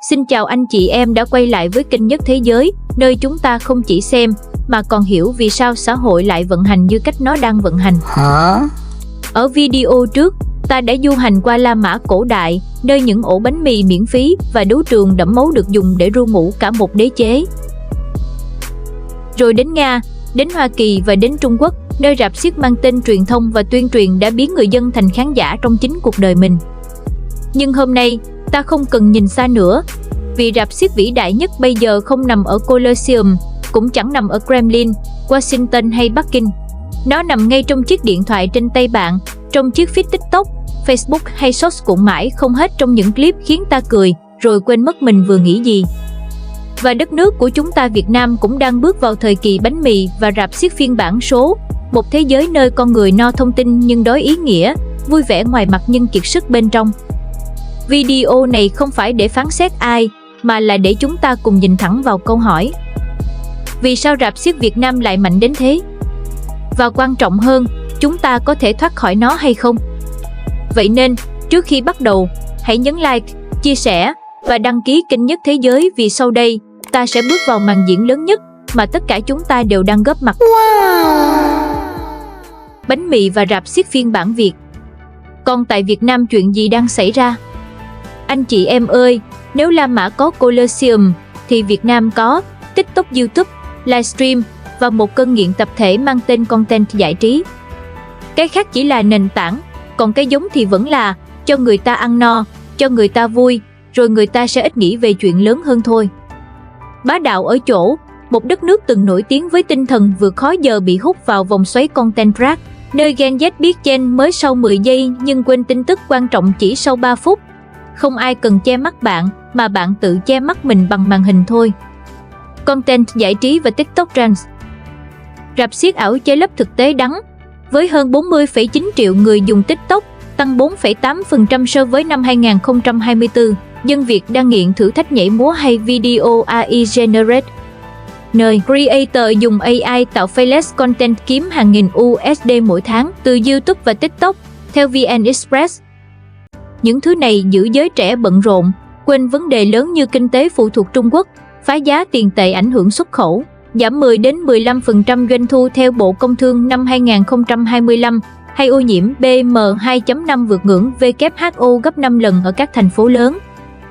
Xin chào anh chị em đã quay lại với kênh Nhất Thế Giới, nơi chúng ta không chỉ xem, mà còn hiểu vì sao xã hội lại vận hành như cách nó đang vận hành. Ở video trước, ta đã du hành qua La Mã cổ đại, nơi những ổ bánh mì miễn phí và đấu trường đẫm máu được dùng để ru ngủ cả một đế chế. Rồi đến Nga, đến Hoa Kỳ và đến Trung Quốc, nơi rạp xiếc mang tên truyền thông và tuyên truyền đã biến người dân thành khán giả trong chính cuộc đời mình. Nhưng hôm nay, ta không cần nhìn xa nữa, vì rạp xiếc vĩ đại nhất bây giờ không nằm ở Colosseum, cũng chẳng nằm ở Kremlin, Washington hay Bắc Kinh. Nó nằm ngay trong chiếc điện thoại trên tay bạn, trong chiếc feed TikTok, Facebook hay Shorts cuộn mãi không hết trong những clip khiến ta cười, rồi quên mất mình vừa nghĩ gì. Và đất nước của chúng ta Việt Nam cũng đang bước vào thời kỳ bánh mì và rạp xiếc phiên bản số, một thế giới nơi con người no thông tin nhưng đói ý nghĩa, vui vẻ ngoài mặt nhưng kiệt sức bên trong. Video này không phải để phán xét ai, mà là để chúng ta cùng nhìn thẳng vào câu hỏi: vì sao rạp xiếc Việt Nam lại mạnh đến thế? Và quan trọng hơn, chúng ta có thể thoát khỏi nó hay không? Vậy nên, trước khi bắt đầu, hãy nhấn like, chia sẻ và đăng ký kênh Nhất Thế Giới, vì sau đây, ta sẽ bước vào màn diễn lớn nhất mà tất cả chúng ta đều đang góp mặt. Bánh mì và rạp xiếc phiên bản Việt. Còn tại Việt Nam chuyện gì đang xảy ra? Anh chị em ơi, nếu La Mã có Colosseum, thì Việt Nam có TikTok, YouTube, livestream và một cơn nghiện tập thể mang tên content giải trí. Cái khác chỉ là nền tảng, còn cái giống thì vẫn là cho người ta ăn no, cho người ta vui, rồi người ta sẽ ít nghĩ về chuyện lớn hơn thôi. Bá đạo ở chỗ, một đất nước từng nổi tiếng với tinh thần vượt khó giờ bị hút vào vòng xoáy content rác, nơi Gen Z biết trend mới sau 10 giây nhưng quên tin tức quan trọng chỉ sau 3 phút. Không ai cần che mắt bạn, mà bạn tự che mắt mình bằng màn hình thôi. Content giải trí và TikTok Trends. Rạp xiếc ảo che lấp thực tế đắng. Với hơn 40,9 triệu người dùng TikTok, tăng 4,8% so với năm 2024, dân Việt đang nghiện thử thách nhảy múa hay video AI Generate, nơi creator dùng AI tạo faceless content kiếm hàng nghìn USD mỗi tháng từ YouTube và TikTok, theo VN Express. Những thứ này giữ giới trẻ bận rộn, quên vấn đề lớn như kinh tế phụ thuộc Trung Quốc, phá giá tiền tệ ảnh hưởng xuất khẩu, giảm 10-15% doanh thu theo Bộ Công Thương năm 2025, hay ô nhiễm PM2.5 vượt ngưỡng WHO gấp 5 lần ở các thành phố lớn.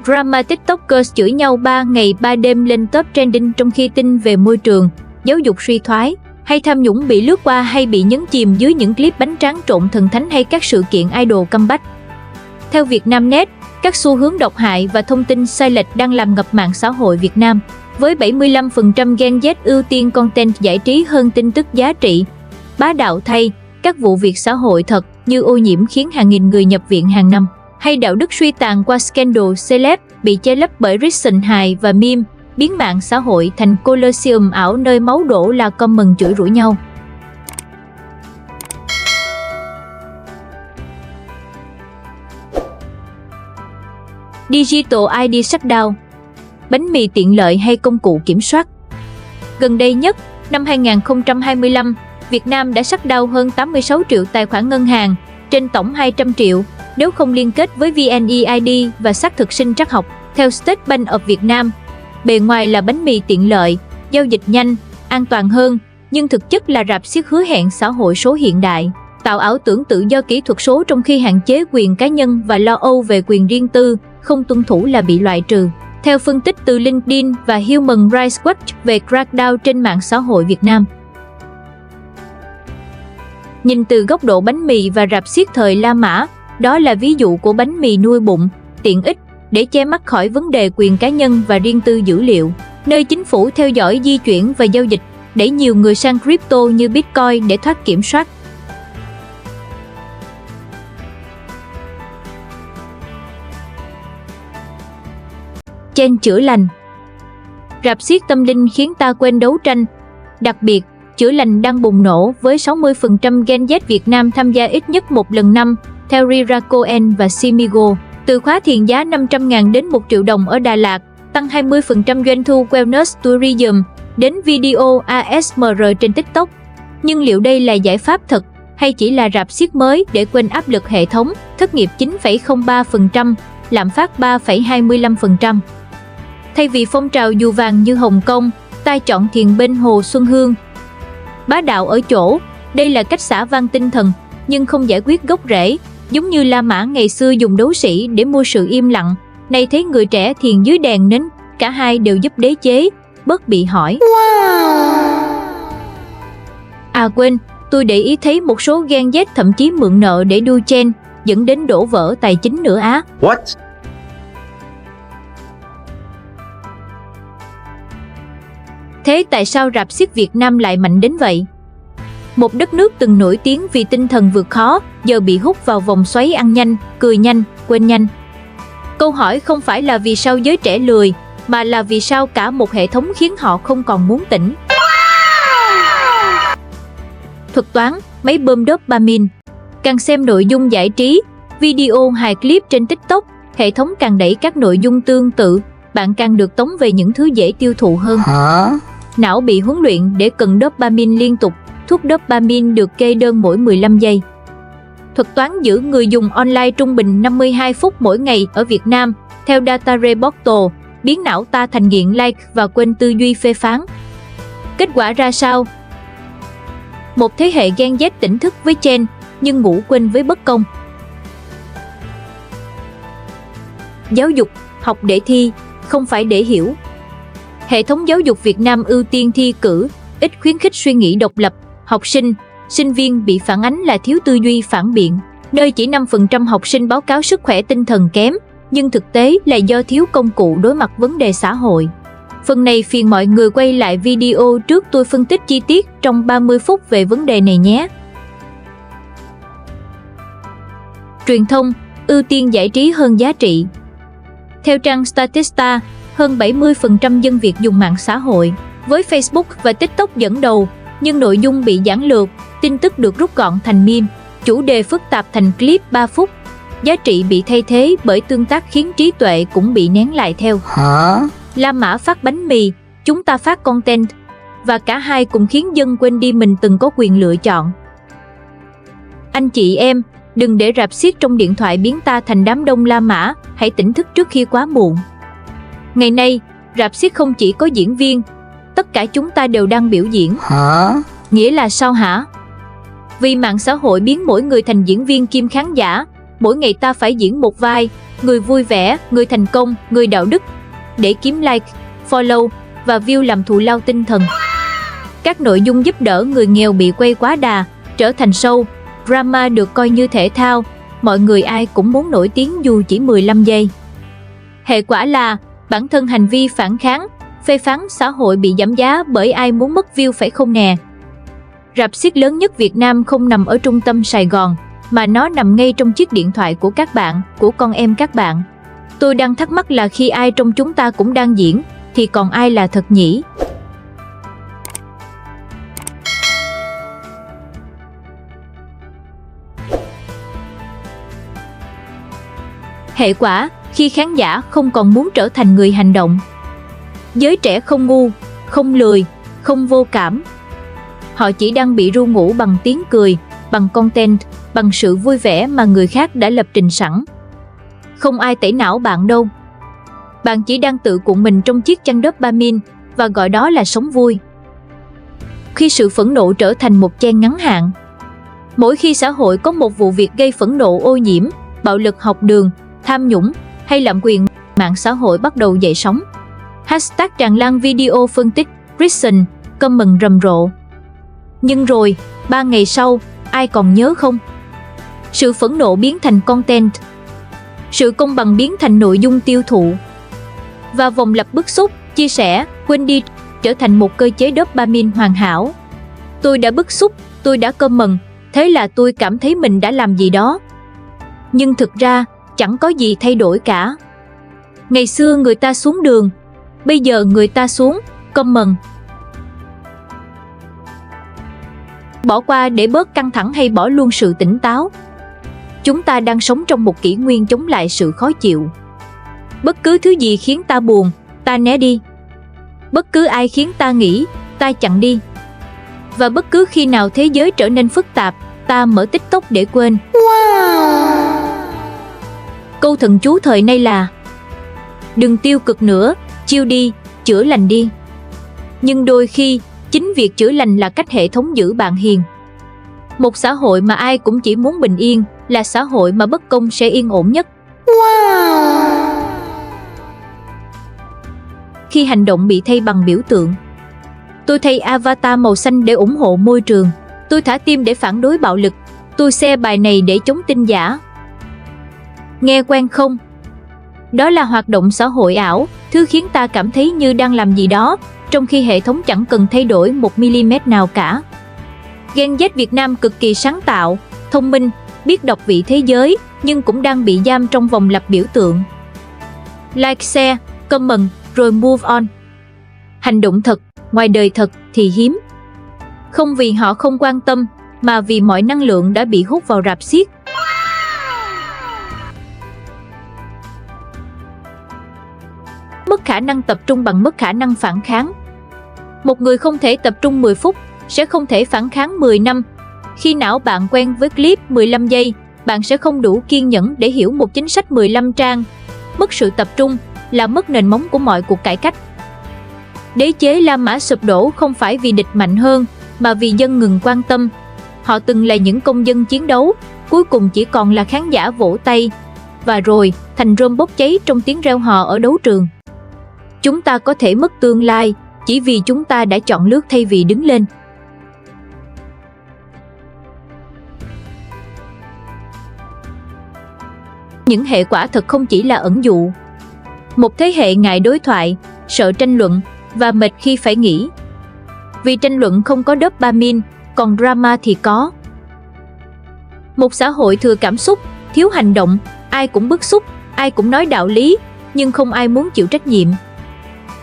Drama TikTokers chửi nhau 3 ngày 3 đêm lên top trending trong khi tin về môi trường, giáo dục suy thoái, hay tham nhũng bị lướt qua hay bị nhấn chìm dưới những clip bánh tráng trộn thần thánh hay các sự kiện idol comeback. Theo Vietnamnet, các xu hướng độc hại và thông tin sai lệch đang làm ngập mạng xã hội Việt Nam, với 75% Gen Z ưu tiên content giải trí hơn tin tức giá trị. Bá đạo thay, các vụ việc xã hội thật như ô nhiễm khiến hàng nghìn người nhập viện hàng năm, hay đạo đức suy tàn qua scandal celeb bị che lấp bởi reaction hài và meme, biến mạng xã hội thành Colosseum ảo nơi máu đổ là comment chửi rủa nhau. Digital ID shutdown. Bánh mì tiện lợi hay công cụ kiểm soát? Gần đây nhất, năm 2025, Việt Nam đã shutdown hơn 86 triệu tài khoản ngân hàng, trên tổng 200 triệu, nếu không liên kết với VNeID và xác thực sinh trắc học, theo State Bank of Việt Nam. Bề ngoài là bánh mì tiện lợi, giao dịch nhanh, an toàn hơn, nhưng thực chất là rạp xiếc hứa hẹn xã hội số hiện đại, tạo ảo tưởng tự do kỹ thuật số trong khi hạn chế quyền cá nhân và lo âu về quyền riêng tư, không tuân thủ là bị loại trừ. Theo phân tích từ LinkedIn và Human Rights Watch về crackdown trên mạng xã hội Việt Nam. Nhìn từ góc độ bánh mì và rạp xiếc thời La Mã, đó là ví dụ của bánh mì nuôi bụng, tiện ích, để che mắt khỏi vấn đề quyền cá nhân và riêng tư dữ liệu, nơi chính phủ theo dõi di chuyển và giao dịch, đẩy nhiều người sang crypto như Bitcoin để thoát kiểm soát. Trend chữa lành. Rạp xiếc tâm linh khiến ta quên đấu tranh. Đặc biệt, chữa lành đang bùng nổ với 60% Gen Z Việt Nam tham gia ít nhất một lần năm, theo Rira Cohen và Simigo. Từ khóa thiền giá 500.000 đến 1 triệu đồng ở Đà Lạt, tăng 20% doanh thu Wellness Tourism, đến video ASMR trên TikTok. Nhưng liệu đây là giải pháp thật, hay chỉ là rạp xiếc mới để quên áp lực hệ thống, thất nghiệp 9,03%, lạm phát 3,25%? Thay vì phong trào dù vàng như Hồng Kông, ta chọn thiền bên Hồ Xuân Hương. Bá đạo ở chỗ, đây là cách xả vang tinh thần, nhưng không giải quyết gốc rễ, giống như La Mã ngày xưa dùng đấu sĩ để mua sự im lặng, nay thấy người trẻ thiền dưới đèn nến, cả hai đều giúp đế chế, bớt bị hỏi. À quên, tôi để ý thấy một số Gen Z thậm chí mượn nợ để đu chen, dẫn đến đổ vỡ tài chính nữa á. What? Thế tại sao rạp xiếc Việt Nam lại mạnh đến vậy? Một đất nước từng nổi tiếng vì tinh thần vượt khó, giờ bị hút vào vòng xoáy ăn nhanh, cười nhanh, quên nhanh. Câu hỏi không phải là vì sao giới trẻ lười, mà là vì sao cả một hệ thống khiến họ không còn muốn tỉnh. Thuật toán, máy bơm dopamine. Càng xem nội dung giải trí, video hài clip trên TikTok, hệ thống càng đẩy các nội dung tương tự, bạn càng được tống về những thứ dễ tiêu thụ hơn. Não bị huấn luyện để cần dopamine liên tục, thuốc dopamine được kê đơn mỗi 15 giây. Thuật toán giữ người dùng online trung bình 52 phút mỗi ngày ở Việt Nam, theo Data Reportal, biến não ta thành nghiện like và quên tư duy phê phán. Kết quả ra sao? Một thế hệ Gen Z tỉnh thức với trend, nhưng ngủ quên với bất công. Giáo dục, học để thi, không phải để hiểu. Hệ thống giáo dục Việt Nam ưu tiên thi cử, ít khuyến khích suy nghĩ độc lập. Học sinh, sinh viên bị phản ánh là thiếu tư duy phản biện, nơi chỉ 5% học sinh báo cáo sức khỏe tinh thần kém, nhưng thực tế là do thiếu công cụ đối mặt vấn đề xã hội. Phần này phiền mọi người quay lại video trước tôi phân tích chi tiết trong 30 phút về vấn đề này nhé. Truyền thông, ưu tiên giải trí hơn giá trị. Theo trang Statista, hơn 70% dân Việt dùng mạng xã hội, với Facebook và TikTok dẫn đầu, nhưng nội dung bị giản lược, tin tức được rút gọn thành meme, chủ đề phức tạp thành clip 3 phút. Giá trị bị thay thế bởi tương tác khiến trí tuệ cũng bị nén lại theo. La Mã phát bánh mì, chúng ta phát content, và cả hai cũng khiến dân quên đi mình từng có quyền lựa chọn. Anh chị em, đừng để rạp xiếc trong điện thoại biến ta thành đám đông La Mã, hãy tỉnh thức trước khi quá muộn. Ngày nay, rạp xiếc không chỉ có diễn viên, tất cả chúng ta đều đang biểu diễn. Nghĩa là sao hả? Vì mạng xã hội biến mỗi người thành diễn viên kiêm khán giả, mỗi ngày ta phải diễn một vai, người vui vẻ, người thành công, người đạo đức, để kiếm like, follow và view làm thù lao tinh thần. Các nội dung giúp đỡ người nghèo bị quay quá đà, trở thành show, drama được coi như thể thao, mọi người ai cũng muốn nổi tiếng dù chỉ 15 giây. Hệ quả là, bản thân hành vi phản kháng, phê phán xã hội bị giảm giá bởi ai muốn mất view phải không nè. Rạp xiếc lớn nhất Việt Nam không nằm ở trung tâm Sài Gòn, mà nó nằm ngay trong chiếc điện thoại của các bạn, của con em các bạn. Tôi đang thắc mắc là khi ai trong chúng ta cũng đang diễn, thì còn ai là thật nhỉ? Hệ quả, khi khán giả không còn muốn trở thành người hành động. Giới trẻ không ngu, không lười, không vô cảm. Họ chỉ đang bị ru ngủ bằng tiếng cười, bằng content, bằng sự vui vẻ mà người khác đã lập trình sẵn. Không ai tẩy não bạn đâu. Bạn chỉ đang tự cuộn mình trong chiếc chăn dopamine và gọi đó là sống vui. Khi sự phẫn nộ trở thành một trend ngắn hạn. Mỗi khi xã hội có một vụ việc gây phẫn nộ ô nhiễm, bạo lực học đường, tham nhũng hay lạm quyền, mạng xã hội bắt đầu dậy sóng. Hashtag tràn lan video phân tích, reason, comment rầm rộ. Nhưng rồi, 3 ngày sau, ai còn nhớ không? Sự phẫn nộ biến thành content. Sự công bằng biến thành nội dung tiêu thụ. Và vòng lặp bức xúc, chia sẻ, quên đi, trở thành một cơ chế dopamine hoàn hảo. Tôi đã bức xúc, tôi đã comment, thế là tôi cảm thấy mình đã làm gì đó. Nhưng thực ra, chẳng có gì thay đổi cả. Ngày xưa người ta xuống đường, bây giờ người ta xuống comment. Bỏ qua để bớt căng thẳng hay bỏ luôn sự tỉnh táo. Chúng ta đang sống trong một kỷ nguyên chống lại sự khó chịu. Bất cứ thứ gì khiến ta buồn, ta né đi. Bất cứ ai khiến ta nghĩ, ta chặn đi. Và bất cứ khi nào thế giới trở nên phức tạp, ta mở TikTok để quên. Câu thần chú thời nay là: đừng tiêu cực nữa, chill đi, chữa lành đi. Nhưng đôi khi, chính việc chữa lành là cách hệ thống giữ bạn hiền. Một xã hội mà ai cũng chỉ muốn bình yên là xã hội mà bất công sẽ yên ổn nhất. Wow! Khi hành động bị thay bằng biểu tượng. Tôi thay avatar màu xanh để ủng hộ môi trường. Tôi thả tim để phản đối bạo lực. Tôi share bài này để chống tin giả. Nghe quen không? Đó là hoạt động xã hội ảo, thứ khiến ta cảm thấy như đang làm gì đó, trong khi hệ thống chẳng cần thay đổi 1mm nào cả. Gen Z Việt Nam cực kỳ sáng tạo, thông minh, biết đọc vị thế giới, nhưng cũng đang bị giam trong vòng lặp biểu tượng. Like, share, comment, rồi move on. Hành động thật, ngoài đời thật thì hiếm. Không vì họ không quan tâm, mà vì mọi năng lượng đã bị hút vào rạp xiếc. Mất khả năng tập trung bằng mất khả năng phản kháng. Một người không thể tập trung 10 phút, sẽ không thể phản kháng 10 năm. Khi não bạn quen với clip 15 giây, bạn sẽ không đủ kiên nhẫn để hiểu một chính sách 15 trang. Mất sự tập trung là mất nền móng của mọi cuộc cải cách. Đế chế La Mã sụp đổ không phải vì địch mạnh hơn, mà vì dân ngừng quan tâm. Họ từng là những công dân chiến đấu, cuối cùng chỉ còn là khán giả vỗ tay, và rồi thành rơm bốc cháy trong tiếng reo hò ở đấu trường. Chúng ta có thể mất tương lai chỉ vì chúng ta đã chọn lướt thay vì đứng lên. Những hệ quả thật không chỉ là ẩn dụ. Một thế hệ ngại đối thoại, sợ tranh luận và mệt khi phải nghĩ. Vì tranh luận không có dopamine, còn drama thì có. Một xã hội thừa cảm xúc, thiếu hành động, ai cũng bức xúc, ai cũng nói đạo lý, nhưng không ai muốn chịu trách nhiệm.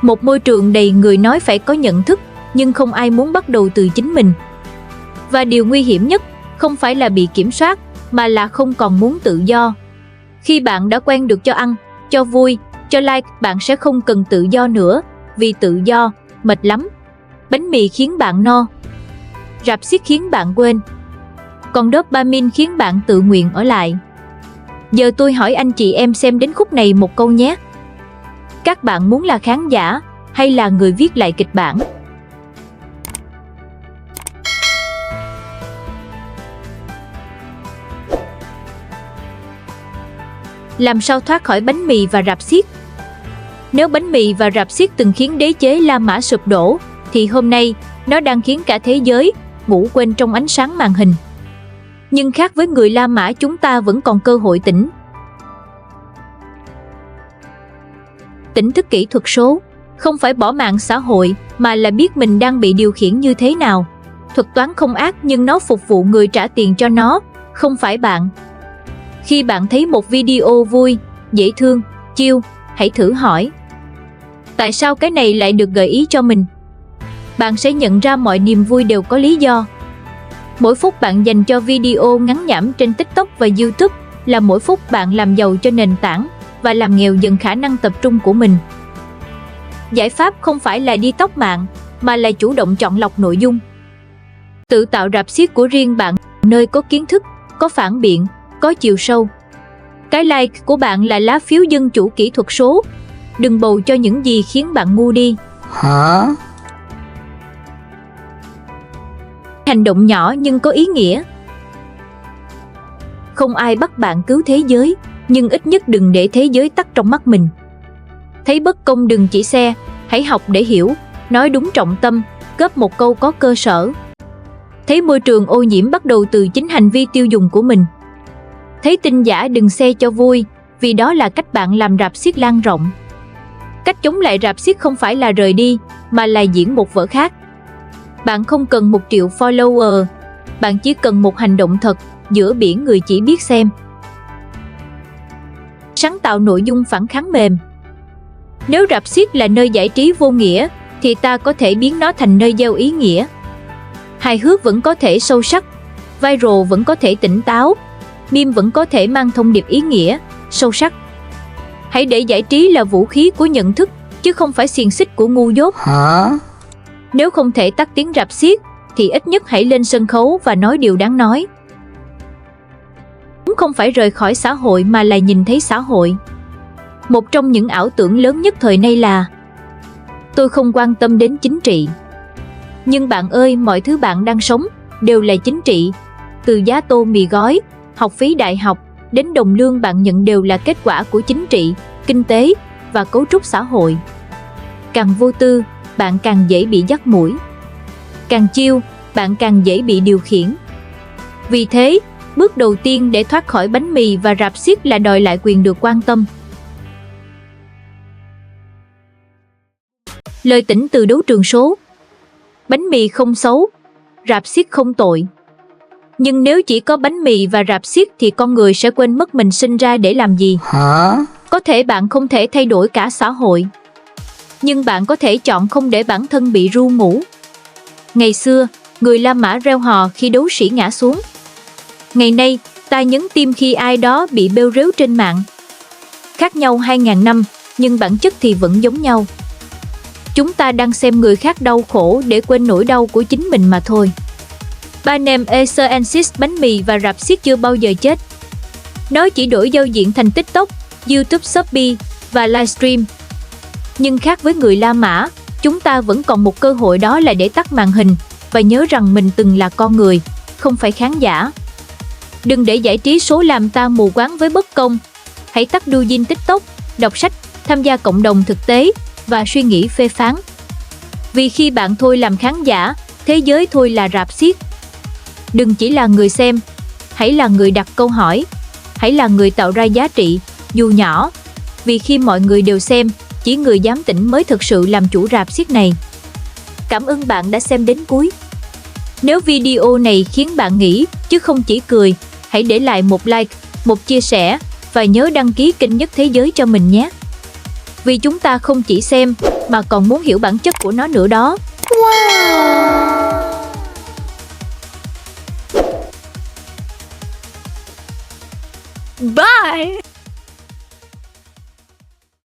Một môi trường đầy người nói phải có nhận thức, nhưng không ai muốn bắt đầu từ chính mình. Và điều nguy hiểm nhất không phải là bị kiểm soát, mà là không còn muốn tự do. Khi bạn đã quen được cho ăn, cho vui, cho like, bạn sẽ không cần tự do nữa, vì tự do, mệt lắm. Bánh mì khiến bạn no, rạp xiếc khiến bạn quên, còn dopamine khiến bạn tự nguyện ở lại. Giờ tôi hỏi anh chị em xem đến khúc này một câu nhé. Các bạn muốn là khán giả hay là người viết lại kịch bản? Làm sao thoát khỏi bánh mì và rạp xiếc? Nếu bánh mì và rạp xiếc từng khiến đế chế La Mã sụp đổ, thì hôm nay nó đang khiến cả thế giới ngủ quên trong ánh sáng màn hình. Nhưng khác với người La Mã, chúng ta vẫn còn cơ hội tỉnh. Tỉnh thức kỹ thuật số, không phải bỏ mạng xã hội, mà là biết mình đang bị điều khiển như thế nào. Thuật toán không ác nhưng nó phục vụ người trả tiền cho nó, không phải bạn. Khi bạn thấy một video vui, dễ thương, chill, hãy thử hỏi: tại sao cái này lại được gợi ý cho mình? Bạn sẽ nhận ra mọi niềm vui đều có lý do. Mỗi phút bạn dành cho video ngắn nhảm trên TikTok và YouTube là mỗi phút bạn làm giàu cho nền tảng và làm nghèo dần khả năng tập trung của mình. Giải pháp không phải là đi tóc mạng, mà là chủ động chọn lọc nội dung. Tự tạo rạp xiếc của riêng bạn, nơi có kiến thức, có phản biện, có chiều sâu. Cái like của bạn là lá phiếu dân chủ kỹ thuật số. Đừng bầu cho những gì khiến bạn ngu đi. Hả? Hành động nhỏ nhưng có ý nghĩa. Không ai bắt bạn cứu thế giới, nhưng ít nhất đừng để thế giới tắt trong mắt mình. Thấy bất công đừng chỉ share, hãy học để hiểu, nói đúng trọng tâm, góp một câu có cơ sở. Thấy môi trường ô nhiễm bắt đầu từ chính hành vi tiêu dùng của mình. Thấy tin giả đừng share cho vui, vì đó là cách bạn làm rạp xiếc lan rộng. Cách chống lại rạp xiếc không phải là rời đi, mà là diễn một vở khác. Bạn không cần 1 triệu follower, bạn chỉ cần một hành động thật giữa biển người chỉ biết xem. Sáng tạo nội dung phản kháng mềm. Nếu rạp xiếc là nơi giải trí vô nghĩa, thì ta có thể biến nó thành nơi gieo ý nghĩa. Hài hước vẫn có thể sâu sắc, viral vẫn có thể tỉnh táo, meme vẫn có thể mang thông điệp ý nghĩa, sâu sắc. Hãy để giải trí là vũ khí của nhận thức, chứ không phải xiềng xích của ngu dốt. Hả? Nếu không thể tắt tiếng rạp xiếc, thì ít nhất hãy lên sân khấu và nói điều đáng nói. Không phải rời khỏi xã hội mà là nhìn thấy xã hội. Một trong những ảo tưởng lớn nhất thời nay là Tôi không quan tâm đến chính trị. Nhưng bạn ơi, mọi thứ bạn đang sống đều là chính trị. Từ giá tô mì gói, học phí đại học, đến đồng lương bạn nhận đều là kết quả của chính trị, kinh tế và cấu trúc xã hội. Càng vô tư, bạn càng dễ bị dắt mũi. Càng chill, bạn càng dễ bị điều khiển. Vì thế, bước đầu tiên để thoát khỏi bánh mì và rạp xiếc là đòi lại quyền được quan tâm. Lời tỉnh từ đấu trường số: bánh mì không xấu, rạp xiếc không tội. Nhưng nếu chỉ có bánh mì và rạp xiếc thì con người sẽ quên mất mình sinh ra để làm gì. Có thể bạn không thể thay đổi cả xã hội, nhưng bạn có thể chọn không để bản thân bị ru ngủ. Ngày xưa, người La Mã reo hò khi đấu sĩ ngã xuống. Ngày nay, ta nhấn tim khi ai đó bị bêu rếu trên mạng. Khác nhau 2000 năm, nhưng bản chất thì vẫn giống nhau. Chúng ta đang xem người khác đau khổ để quên nỗi đau của chính mình mà thôi. Panem Essentials bánh mì và rạp xiếc chưa bao giờ chết. Nó chỉ đổi giao diện thành TikTok, YouTube, Shopee và livestream. Nhưng khác với người La Mã, chúng ta vẫn còn một cơ hội, đó là để tắt màn hình và nhớ rằng mình từng là con người, không phải khán giả. Đừng để giải trí số làm ta mù quáng với bất công. Hãy tắt doujin TikTok, đọc sách, tham gia cộng đồng thực tế và suy nghĩ phê phán. Vì khi bạn thôi làm khán giả, thế giới thôi là rạp xiếc. Đừng chỉ là người xem, hãy là người đặt câu hỏi, hãy là người tạo ra giá trị, dù nhỏ. Vì khi mọi người đều xem, chỉ người dám tỉnh mới thực sự làm chủ rạp xiếc này. Cảm ơn bạn đã xem đến cuối. Nếu video này khiến bạn nghĩ, chứ không chỉ cười, hãy để lại một like, một chia sẻ và nhớ đăng ký kênh Nhất Thế Giới cho mình nhé. Vì chúng ta không chỉ xem, mà còn muốn hiểu bản chất của nó nữa đó. Wow! Bye!